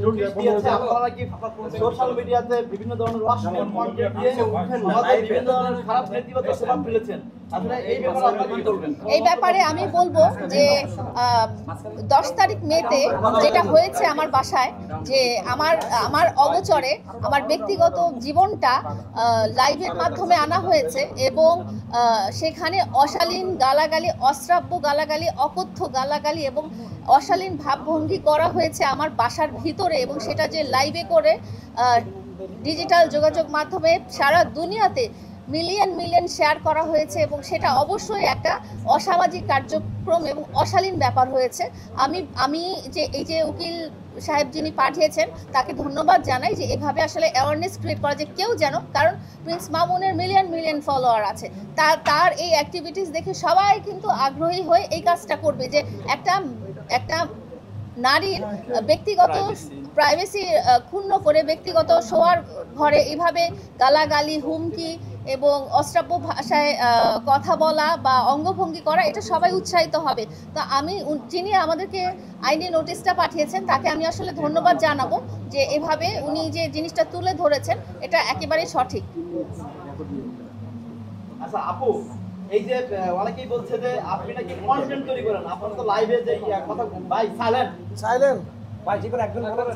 Notice দিয়েছে আপনারা কি সোশ্যাল মিডিয়াতে বিভিন্ন ধরনের অশ্লীল কন্টেন্ট দিয়ে আমাদের বিভিন্ন ধরনের খারাপ নেতিবাচক প্রভাব ফেলেছেন। আসলে এই ব্যাপারে আপনারা কি বলবেন? এই ব্যাপারে আমি বলবো যে 10 তারিখ মেতে যেটা হয়েছে আমার বাসায়, যে আমার অগোচরে আমার ব্যক্তিগত জীবনটা লাইভের মাধ্যমে আনা হয়েছে এবং সেখানে অশালীন গালাগালি, অশ্রাব্য গালাগালি, অকথ্য গালাগালি এবং অশালীন ভাবভঙ্গি করা হয়েছে আমার বাসার ভিতরে, এবং সেটা যে লাইভে করে ডিজিটাল যোগাযোগ মাধ্যমে সারা দুনিয়াতে মিলিয়ন শেয়ার করা হয়েছে, এবং সেটা অবশ্যই একটা অসামাজিক কার্যক্রম এবং অশালীন ব্যাপার হয়েছে। আমি যে এই যে উকিল সাহেব যিনি পাঠিয়েছেন তাকে ধন্যবাদ জানাই যে এভাবে আসলে অ্যাওয়ারনেস ক্রিয়েট করা, যে কেউ যেন, কারণ প্রিন্স মামুনের মিলিয়ন ফলোয়ার আছে, তার এই অ্যাক্টিভিটিস দেখে সবাই কিন্তু আগ্রহী হয়ে এই কাজটা করবে, যে একটা নারীর ব্যক্তিগত প্রাইভেসি ক্ষুণ্ণ করে ব্যক্তিগত শোয়ার ঘরে এইভাবে গালাগালি, হুমকি এবং অশ্রাব্য ভাষায় কথা বলা বা অঙ্গভঙ্গি করা, এটা সবাই উৎসাহিত হবে। তো আমি, যিনি আমাদেরকে আইনি নোটিশটা পাঠিয়েছেন তাকে আমি আসলে ধন্যবাদ জানাবো যে এভাবে উনি যে জিনিসটা তুলে ধরেছেন এটা একেবারেই সঠিক। আচ্ছা আপু, এই যে অনেকেই বলছে যে আপনি নাকি কন্টেন্ট তৈরি করেন, আপনারা তো লাইভে যে কথা ভাই সাইলেন্ট ভাই, যে করে একজন বলে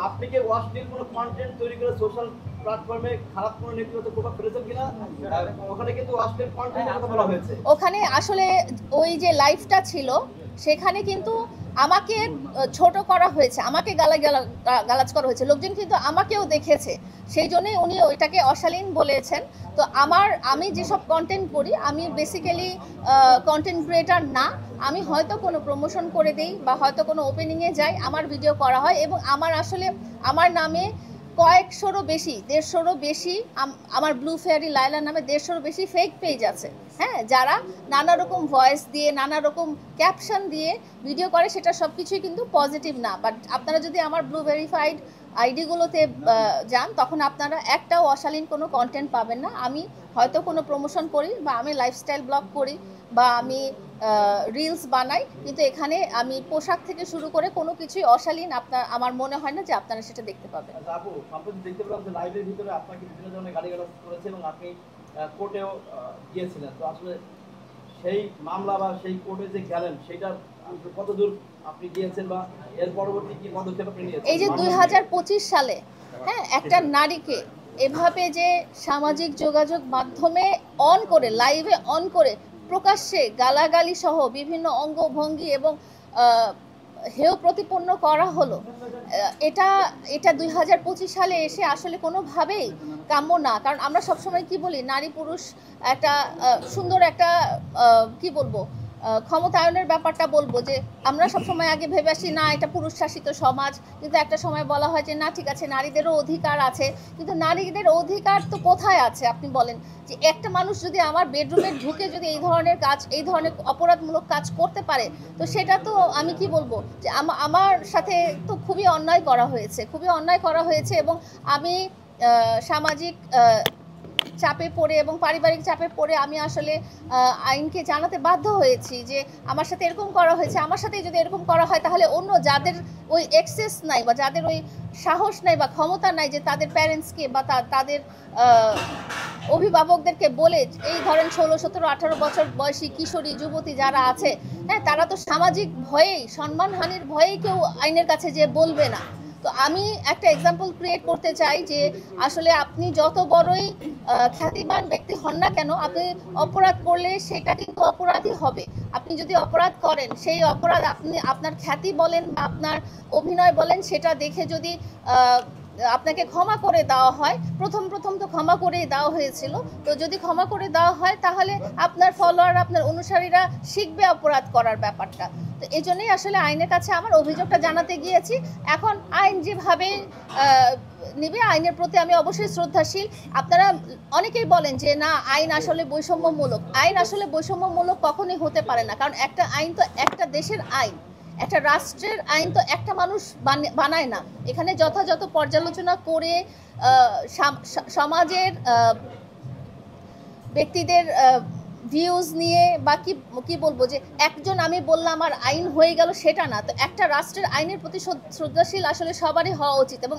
আপনি কি অশ্লীল কোনো কন্টেন্ট তৈরি করে সোশ্যাল প্ল্যাটফর্মে খারাপ কোনো নেতিবাচক প্রভাব ফেলেছেন কিনা? ওখানে কিন্তু অশ্লীল কন্টেন্টের কথা বলা হয়েছে। ওখানে আসলে ওই যে লাইভটা ছিল সেখানে কিন্তু আমাকে ছোট করা হয়েছে, আমাকে গালাজ করা হয়েছে, লোকজন কিন্তু আমাকেও দেখেছে, সেই জন্যই উনি ওইটাকে অশালীন বলেছেন। তো আমি যেসব কন্টেন্ট করি, আমি বেসিক্যালি কন্টেন্ট ক্রিয়েটার না, আমি হয়তো কোনো প্রমোশন করে দিই বা হয়তো কোনো ওপেনিংয়ে যাই, আমার ভিডিও করা হয়, এবং আমার নামে কয়েকশোরও বেশি, 150রও বেশি, আমার ব্লু ফেয়ারি লাইলার নামে 150রও বেশি ফেক পেজ আছে, হ্যাঁ, যারা নানা রকম ভয়েস দিয়ে, নানা রকম ক্যাপশন দিয়ে ভিডিও করে, সেটা সব কিছুই কিন্তু পজিটিভ না। বাট আপনারা যদি আমার ব্লু ভেরিফাইড আইডিগুলোতে যান, তখন আপনারা একটাও অশালীন কোনো কন্টেন্ট পাবেন না। আমি হয়তো কোনো প্রমোশন করি বা আমি লাইফস্টাইল ব্লগ করি বা আমি রিলস বানাই, কিন্তু এখানে আমি পোশাক থেকে শুরু করে কোনো কিছুই অশালীন আমার মনে হয় না যে আপনারা সেটা দেখতে পাবেন। আপু, সম্প্রতি দেখতে পেলাম যে লাইভের ভিতরে আপনাকে বিভিন্ন ধরনের গালিগালাজ করেছে এবং আপনি কোর্টেও গিয়েছিলেন। তো আসলে সেই মামলা বা সেই কোর্টে যে গেলেন, সেটা কতদূর আপনি গিয়েছেন বা এর পরবর্তী কি পদক্ষেপ আপনি নিয়েছেন? এই যে 2025 সালে, হ্যাঁ, একটা নারীকে এভাবে যে সামাজিক যোগাযোগ মাধ্যমে অন করে, লাইভে অন করে প্রকাশ্যে গালাগালি সহ বিভিন্ন অঙ্গভঙ্গি এবং হেয় প্রতিপন্ন করা হলো, এটা 2025 সালে এসে আসলে কোনোভাবেই কাম্য না। কারণ আমরা সবসময় কি বলি, নারী পুরুষ একটা সুন্দর একটা কি বলবো, ক্ষমতায়নের ব্যাপারটা বলবো, যে আমরা সবসময় আগে ভেবে আসি না এটা পুরুষ শাসিত সমাজ, কিন্তু একটা সময় বলা হয় যে না ঠিক আছে, নারীদেরও অধিকার আছে, কিন্তু নারীদের অধিকার তো কোথায় আছে আপনি বলেন? যে একটা মানুষ যদি আমার বেডরুমে ঢুকে যদি এই ধরনের অপরাধমূলক কাজ করতে পারে, তো সেটা তো আমি কি বলবো, যে আমার সাথে তো খুবই অন্যায় করা হয়েছে, এবং আমি সামাজিক চাপে পড়ে এবং পারিবারিক চাপে পড়ে আমি আসলে আইনকে জানাতে বাধ্য হয়েছি যে আমার সাথে এরকম করা হয়েছে। আমার সাথে যদি এরকম করা হয়, তাহলে অন্য যাদের ওই অ্যাক্সেস নাই বা যাদের ওই সাহস নাই বা ক্ষমতা নাই যে তাদের প্যারেন্টসকে বা তাদের অভিভাবকদেরকে বলে, এই ধরেন 16, 17, 18 বছর বয়সী কিশোরী যুবতী যারা আছে, হ্যাঁ, তারা তো সামাজিক ভয়েই, সম্মানহানির ভয়েই কেউ আইনের কাছে যে বলবে না। তো আমি একটা এক্সাম্পল ক্রিয়েট করতে চাই যে আসলে আপনি যত বড়ই খ্যাতিমান ব্যক্তি হন না কেন, আপনি অপরাধ করলে সেটা কিন্তু অপরাধী হবে। আপনি যদি অপরাধ করেন, সেই অপরাধ আপনার খ্যাতি বলেন বা আপনার অভিনয় বলেন, সেটা দেখে যদি আপনাকে ক্ষমা করে দেওয়া হয়, প্রথম তো ক্ষমা করেই দেওয়া হয়েছিল, তো যদি ক্ষমা করে দেওয়া হয় তাহলে আপনার ফলোয়ার, আপনার অনুসারীরা শিখবে অপরাধ করার ব্যাপারটা। তো এই জন্যই আসলে আইনের কাছে আমার অভিযোগটা জানাতে গিয়েছি। এখন আইন যেভাবে নিবে, আইনের প্রতি আমি অবশ্যই শ্রদ্ধাশীল। আপনারা অনেকেই বলেন যে না, আইন আসলে বৈষম্যমূলক। আইন আসলে বৈষম্যমূলক কখনোই হতে পারে না, কারণ একটা আইন তো একটা দেশের আইন, একটা রাষ্ট্রের আইন তো একটা মানুষ বানায় না। এখানে যথাযথ পর্যালোচনা করে সমাজের ব্যক্তিদের ভিউজ নিয়ে বা কি বলবো যে একজন আমি বললাম আর আইন হয়ে গেল সেটা না। তো একটা রাষ্ট্রের আইনের প্রতি শ্রদ্ধাশীল আসলে সবারই হওয়া উচিত এবং